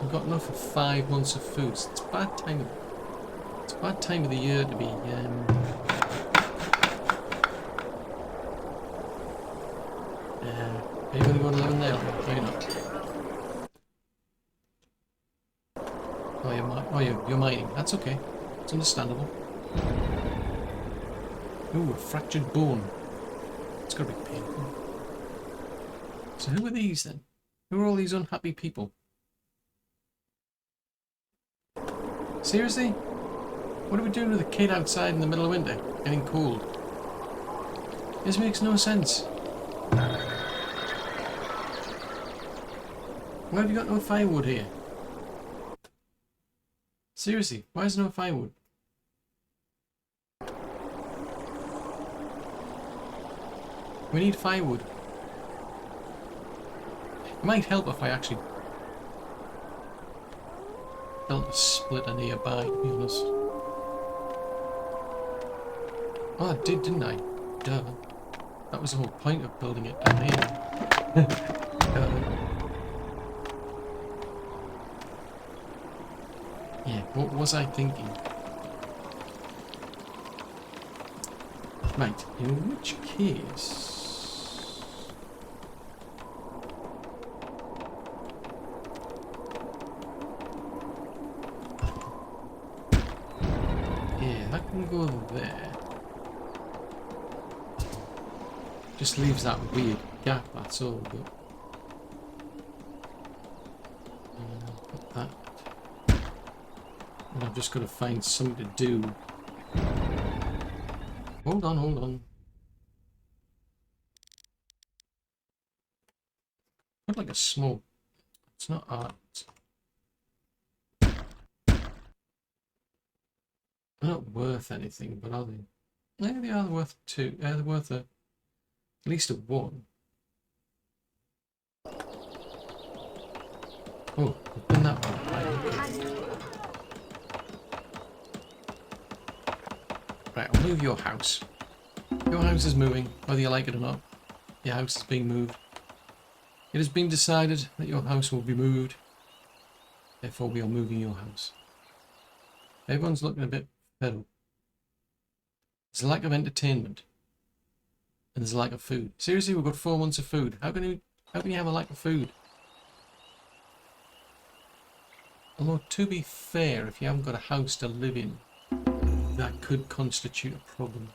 We've got enough for 5 months of food. So it's a bad time of the year to be are you going to go to live in there? Or are you not? Oh, you're mining. That's okay. It's understandable. Ooh, a fractured bone. It's got to be painful. So who are these then? Who are all these unhappy people? Seriously? What are we doing with a kid outside in the middle of winter? Getting cold. This makes no sense. Why have you got no firewood here? Seriously, why is there no firewood? We need firewood. It might help if I actually built a splitter nearby, to be honest. Oh, I did, didn't I? Duh. That was the whole point of building it down here. Yeah, what was I thinking? Right, in which case... Yeah, that can go there. Just leaves that weird gap, that's all, but... put that... And I've just got to find something to do. Hold on, hold on. Put like a small... It's not art. They're not worth anything, but are they? Yeah, they are worth two. They're worth at least a 1. Oh, I've done that one. Right, I'll move your house. Your house is moving, whether you like it or not. Your house is being moved. It has been decided that your house will be moved. Therefore, we are moving your house. Everyone's looking a bit fed up. There's a lack of entertainment. And there's a lack of food. Seriously, we've got 4 months of food. How can you have a lack of food? Although, to be fair, if you haven't got a house to live in, that could constitute a problem.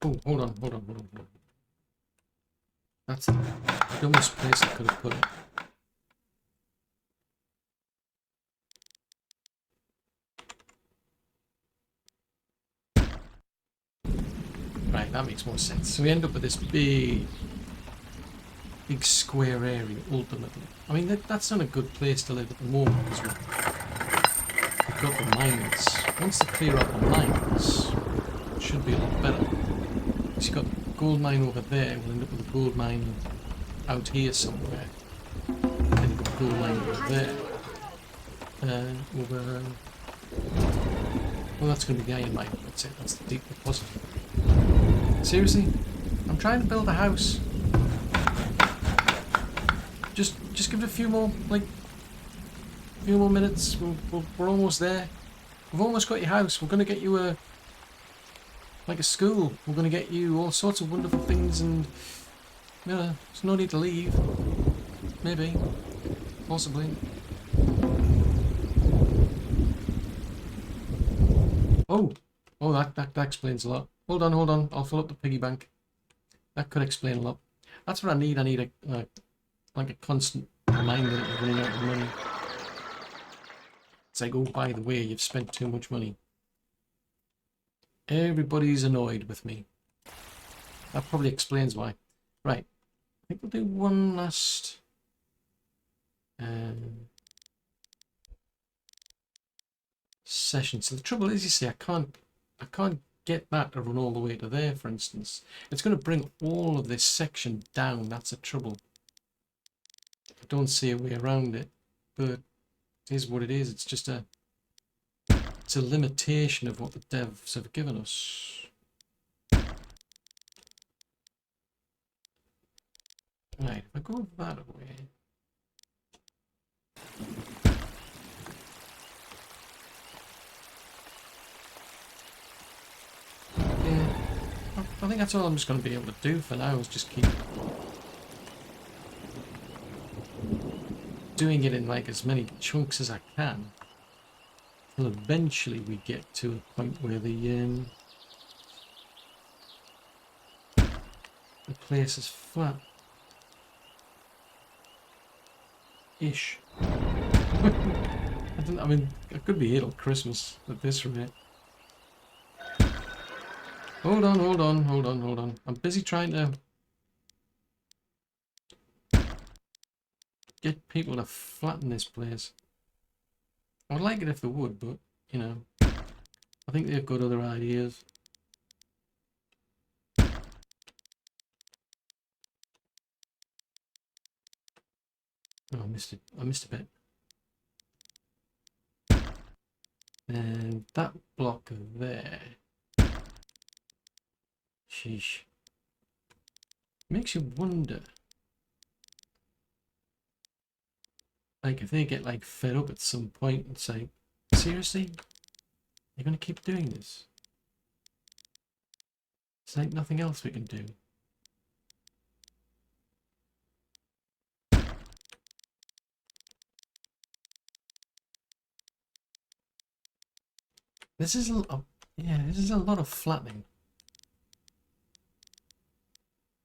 Oh, hold on. That's the dumbest place I could have put it. Right, that makes more sense. So we end up with this big square area, ultimately. I mean, that's not a good place to live at the moment, because we've got the mines. Once they clear out the mines, it should be a lot better. So you've got the gold mine over there, we'll end up with a gold mine out here somewhere. Then you've got a gold mine over there. Well, that's going to be the iron mine. That's it, that's the deep deposit. Seriously? I'm trying to build a house. Just give it a few more, minutes. We're almost there. We've almost got your house. We're going to get you a school. We're going to get you all sorts of wonderful things, and there's no need to leave. Maybe. Possibly. Oh, that explains a lot. Hold on. I'll fill up the piggy bank. That could explain a lot. That's what I need. I need a constant reminder that you're running out of money. It's like, oh, by the way, you've spent too much money. Everybody's annoyed with me. That probably explains why. Right. I think we'll do one last... session. So the trouble is, you see, I can't get that to run all the way to there, for instance. It's going to bring all of this section down. That's the trouble. I don't see a way around it, but it is what it is. It's just it's a limitation of what the devs have given us. Right, if I go that way. Yeah, I think that's all I'm just going to be able to do for now, is just keep doing it in like as many chunks as I can. Till eventually we get to a point where the place is flat. Ish. I mean, I could be here till Christmas at this rate. Hold on. I'm busy trying to get people to flatten this place. I would like it if they would, but, you know, I think they've got other ideas. Oh, I missed it. I missed a bit. And that block there. Sheesh. Makes you wonder. Like, if they get, like, fed up at some point and say, seriously? You're going to keep doing this? There's like nothing else we can do. This is this is a lot of flattening.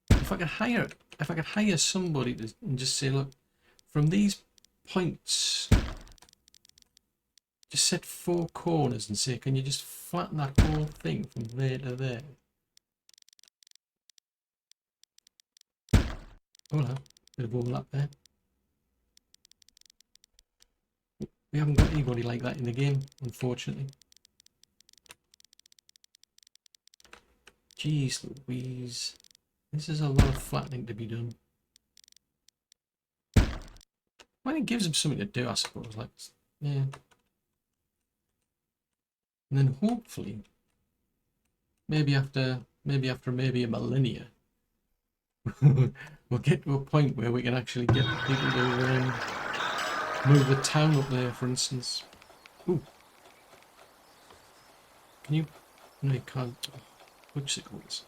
If I could hire somebody to and just say, look, from these points, just set 4 corners and say, can you just flatten that whole thing from there to there? Oh no, bit of overlap there. We haven't got anybody like that in the game, unfortunately. Jeez Louise. This is a lot of flattening to be done. Well, it gives them something to do, I suppose. Like, yeah. And then hopefully, maybe after a millennia, we'll get to a point where we can actually get people to move the town up there, for instance. Ooh. Can you? No, you can't. Which sequence?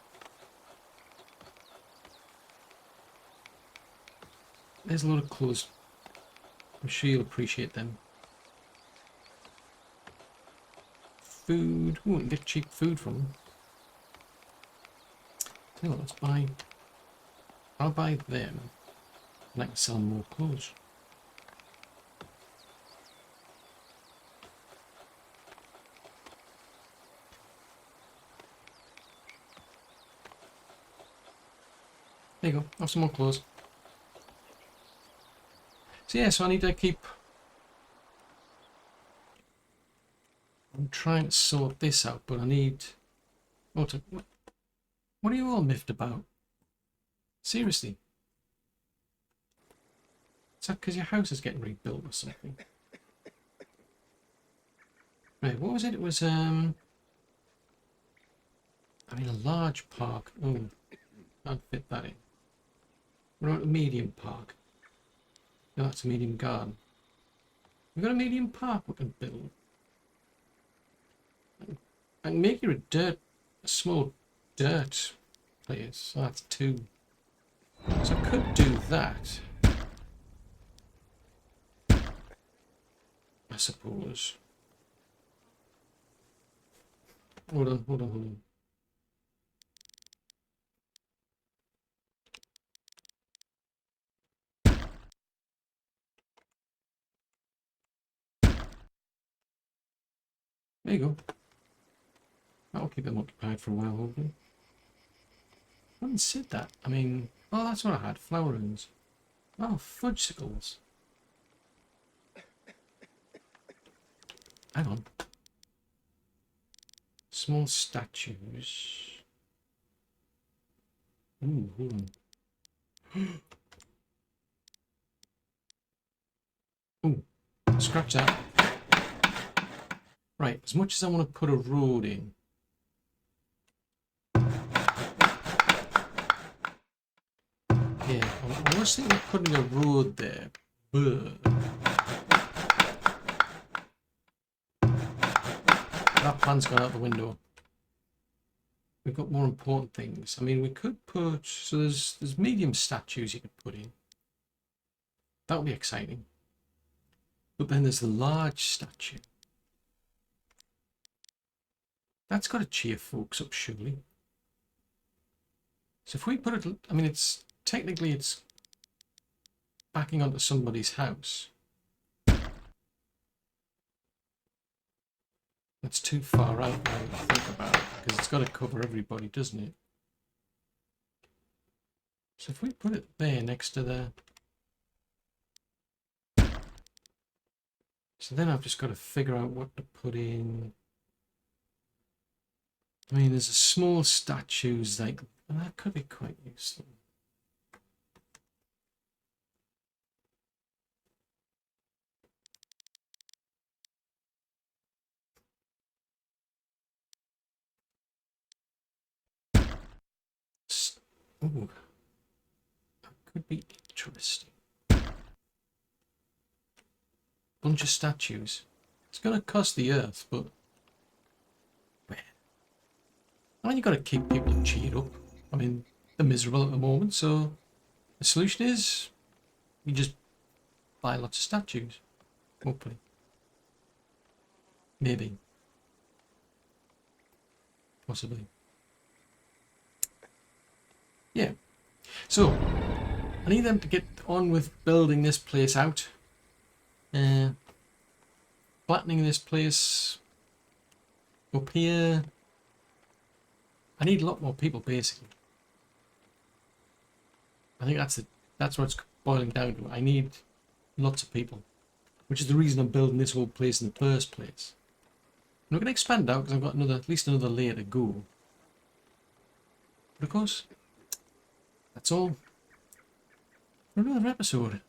There's a lot of clothes. I'm sure you'll appreciate them. Food. Ooh, we can get cheap food from them. Tell you what, let's buy. I'll buy them. And I can sell more clothes. There you go. Have some more clothes. So yeah, so I need to keep. I'm trying to sort this out, but I need. What are you all miffed about? Seriously? Is that because your house is getting rebuilt or something? Right, what was it? It was I mean, a large park. Oh, can't fit that in. We're at a medium park. No, that's a medium garden. We've got a medium park we can build. I can make you a small dirt place. So that's 2. So I could do that. I suppose. Hold on. There you go. That'll keep them occupied for a while, hopefully. I haven't said that. I mean, oh, that's what I had. Flower runes. Oh, fudgesicles. Hang on. Small statues. Ooh, hold on. Ooh, scratch that. Right, as much as I want to put a road in. Yeah, I was thinking of putting a road there, but that plan's gone out the window. We've got more important things. I mean, we could put, so there's medium statues you could put in. That would be exciting. But then there's the large statue. That's got to cheer folks up, surely. So if we put it, I mean, it's technically it's backing onto somebody's house. That's too far out now to think about it, because it's got to cover everybody, doesn't it? So if we put it there next to the... So then I've just got to figure out what to put in. I mean, there's a small statues like that could be quite useful. Ooh, that could be interesting. Bunch of statues. It's going to cost the earth, but I mean, you've got to keep people cheered up. I mean, they're miserable at the moment, so the solution is you just buy lots of statues. Hopefully. Maybe. Possibly. Yeah. So, I need them to get on with building this place out. Flattening this place up here. I need a lot more people, basically. I think that's what it's boiling down to. I need lots of people, which is the reason I'm building this whole place in the first place. I'm not going to expand out because I've got at least another layer to go. But of course, that's all for another episode.